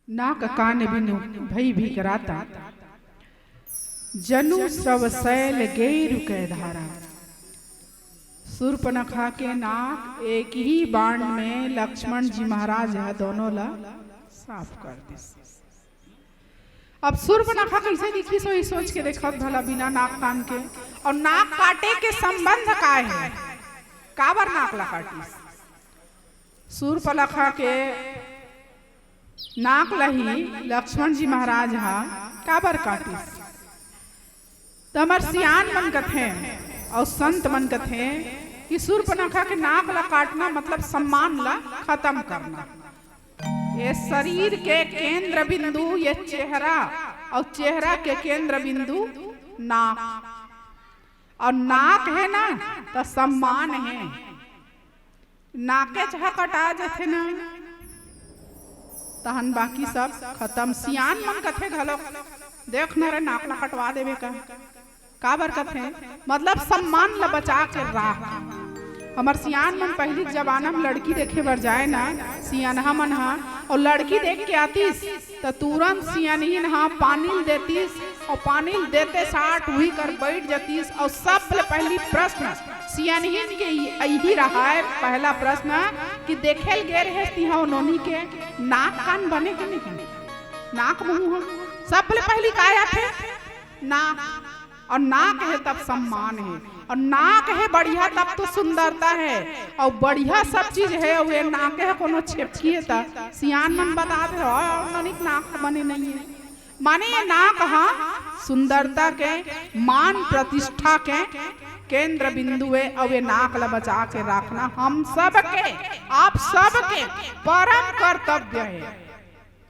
नाक कान बिनु भई भी कराता, जनु स्रव शैल गेरु कै धारा। शूर्पणखा के नाक एक ही बाण में लक्ष्मण जी महाराज है दोनों ला साफ कर दी। अब शूर्पणखा कैसे दिखी सो ही सोच के देखत भला बिना नाक कान के। और नाक काटे के संबंध का है, काबर नाक ला काटी। शूर्पणखा के नाक लही लक्ष्मण जी महाराज हा काबर काटी। तो हमार सियान मन कथे और संत मन कथे कि शूर्पणखा के नाक ला काटना मतलब सम्मान ला खत्म करना। ये शरीर के केंद्र बिंदु ये चेहरा, और चेहरा के केंद्र बिंदु नाक, और नाक है ना तो सम्मान है। नाके चाह कटा जाते ना तहन बाकी सब खत्म। सियान मन कथे घलो देख न रे नाक ला कटवा देवे का काबर कथे मतलब सम्मान ला बचा के राख। हमार सियान मन पहली जमाना में लड़की देखे बर जाए ना, सियानहा मन हा और लड़की देख के आतीस तो तुरंत सियानहीन हा पानी देतीस, और पानी देते साठ हुई कर बैठ जातीस। और सबसे पहली प्रश्न सियानहीन के यही रहा है, पहला प्रश्न कि देखेल गे रहे तिहा उन्होंने के नाक कान बने के नहीं, नाक मुंह सबसे पहली काया थे नाक। और नाक है तब सम्मान है, और नाक है बढ़िया तब तो सुंदरता है, और बढ़िया सब चीज है वे नाक है। कोनो छेपकी था सियान मन बताते हो नाक बने नहीं है, माने ये नाक हाँ सुंदरता के मान प्रतिष्ठा के केंद्र बिंदु है। और ये नाक ला बचा के रखना हम सब के, आप सब के परम कर्तव्य है।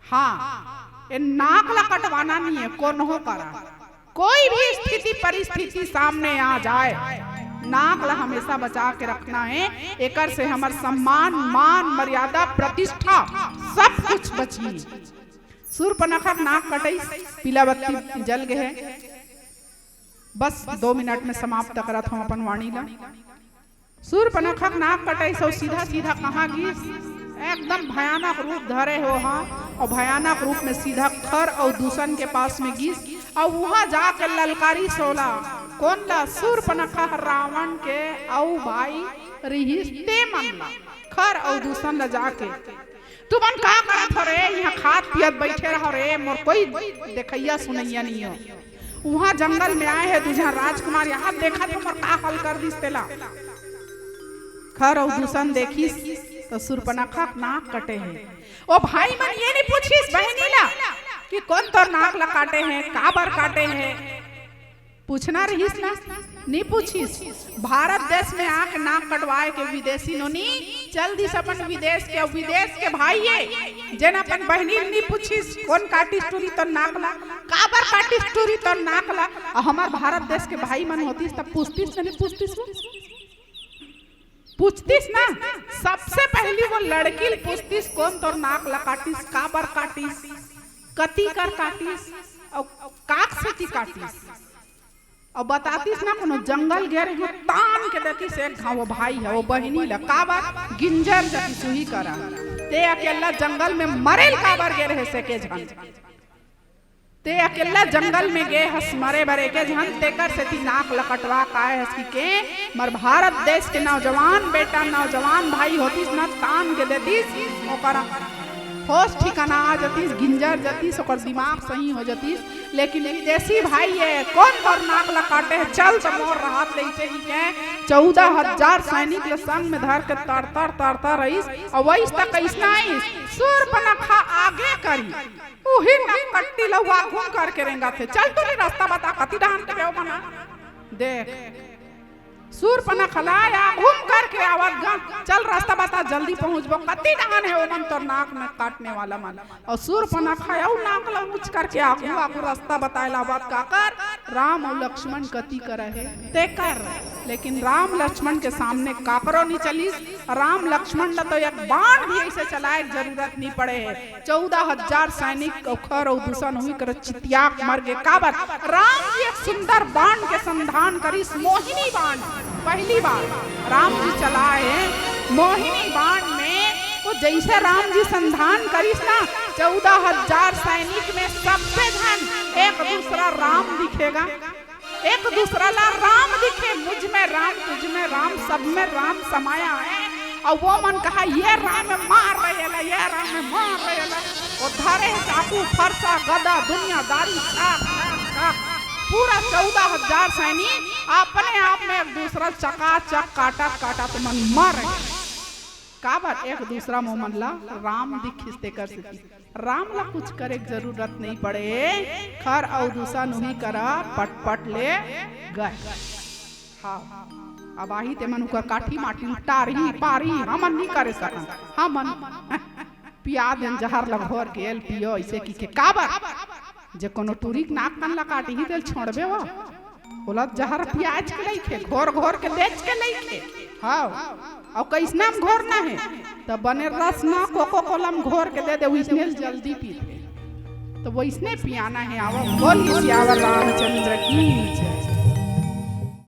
हाँ ये नाक ला कटवाना नहीं है, कौन हो करा। कोई भी स्थिति परिस्थिति सामने आ जाए नाक ला हमेशा बचा के रखना है। एकर से हमार सम्मान मान मर्यादा प्रतिष्ठा सब कुछ बची। शूर्पणखा नाक कटई, पीला बत्ती जल गए। बस 2 मिनट में समाप्त करत हम अपन वाणी ला। शूर्पणखा नाक कटई सो सीधा सीधा कहाँ गिस, एकदम भयानक रूप धरे हो हाँ, और भयानक रूप में सीधा खर और दूषण के पास में गिस। और वहां जाकर ललकारी सोला कौन ला, शूर्पणखा रावण के औ भाई रिहिस्ते मन ला खर और दूषण ला जाके तुमन का करत हो रे, यहाँ खात पियत बैठे रहो रे, मोर कोई देखैया सुनैया नहीं हो। वहां जंगल में आए है दूजा राजकुमार, यहाँ देखा तो मोर का हल कर दिस तेला। खर और दूषण देखिस तो शूर्पणखा नाक कटे हैं। ओ भाई मन ये नहीं पूछिस बहनी ला कि कौन तो नाक ला काटे हैं, काबर काटे हैं, पूछना रहीस ना, नहीं पूछिस। भारत देश में आके नाक कटवाए के विदेशी नोनी चल दिस अपन विदेश के, विदेश के भाई ये जन अपन बहनी नहीं पूछिस कौन काटी स्टोरी तो नाक ला, काबर काटी स्टोरी तो नाक ला। हमार भारत देश के भाई मन होतीस तब पूछतीस नहीं पूछतीस, पूछतीस ना। सबसे पहली वो लड़की पूछतीस कौन तो नाक ला काटिस, काबर काटिस, कती कर काटिस, और काक से की काटिस, और बतातीस ना कोनो जंगल गे रहे तान के देखिस एक घाव वो भाई है वो बहिनी ला काबर गिंजर जती सुही करा। ते अकेला जंगल में मरेल काबर गे रहे से के झन, ते अकेला जंगल में गे हस मरे बरे के झन तेकर से ती नाक लकटवा काए हस की के मर भारत देश के नौजवान बेटा नौजवान भाई होतीस ना तान के देतीस ओकरा होश ठिकाना आ जतीस, गिंजर जतीस, ओकर दिमाग सही हो जतीस। लेकिन विदेशी भाई है कौन पर नाक ला काटे है, चल तो मोर राहत ले से ही के 14,000 सैनिक ले संग में धर के तरतर रहीस। और वही तक कैसना आई शूर्पणखा आगे करी उही नाक कट्टी लवा घूम करके रेंगा थे। चल तू नहीं रास्ता बता कति डान के बेव बना देख। शूर्पणखा लाया घूम करके आवाज गा, चल रास्ता बता जल्दी पहुंचबो, कति डान है ओमन तो नाक में काटने वाला मन। और शूर्पणखा औ नाक ला ऊंच करके आगू रास्ता बताएला बात का कर। राम और लक्ष्मण कति करे है ते कर, लेकिन राम लक्ष्मण के सामने काकरो नहीं चलीस। राम लक्ष्मण ला तो एक बाण भी ऐसे चलाए जरूरत नहीं पड़े है। 14,000 सैनिक खर और दूषण हुई कर चितिया मर गए काबर राम जी एक सुंदर बाण के संधान करिस, मोहिनी बाण पहली बार राम जी चलाए मोहिनी बाण में। तो जैसे राम जी संधान करिस ना 14,000 सैनिक में सब पे धन एक दूसरा राम दिखेगा, एक दूसरा ला राम दिखे, मुझ में राम तुझ में राम सब में राम समाया है। और वो मन कहा ये राम में मार रहे ला, ये राम में मार रहे ला, वो धारे चाकू फरसा गदा दुनियादारी पूरा 14,000 सैनिक अपने आप में एक दूसरा चकाचक काटा काटा तो मन मर का बात एक दूसरा मोमन ला राम दिखिस्ते कर सकी, राम ला कुछ करे जरूरत नहीं पड़े, खर और दूसरा नहीं करा पट ले गए। हाँ अब आही ते मनु का काठी माटी टारी पारी हमन नहीं करे सकन, हमन पिया देन जहर लग घोर के एल पियो ऐसे की के काबर जे कोनो टूरिक नाक कान ला काटी ही देल छोड़बे हो बोला जहर प्याज के लइखे घोर घोर के बेच के लइखे। हाँ और कैसना में घोरना है तब बने रस ना कोको कोला में घोर के दे दे उसने जल्दी पी तो वो इसने पियाना है। आवा बोलिए सियावर रामचंद्र की।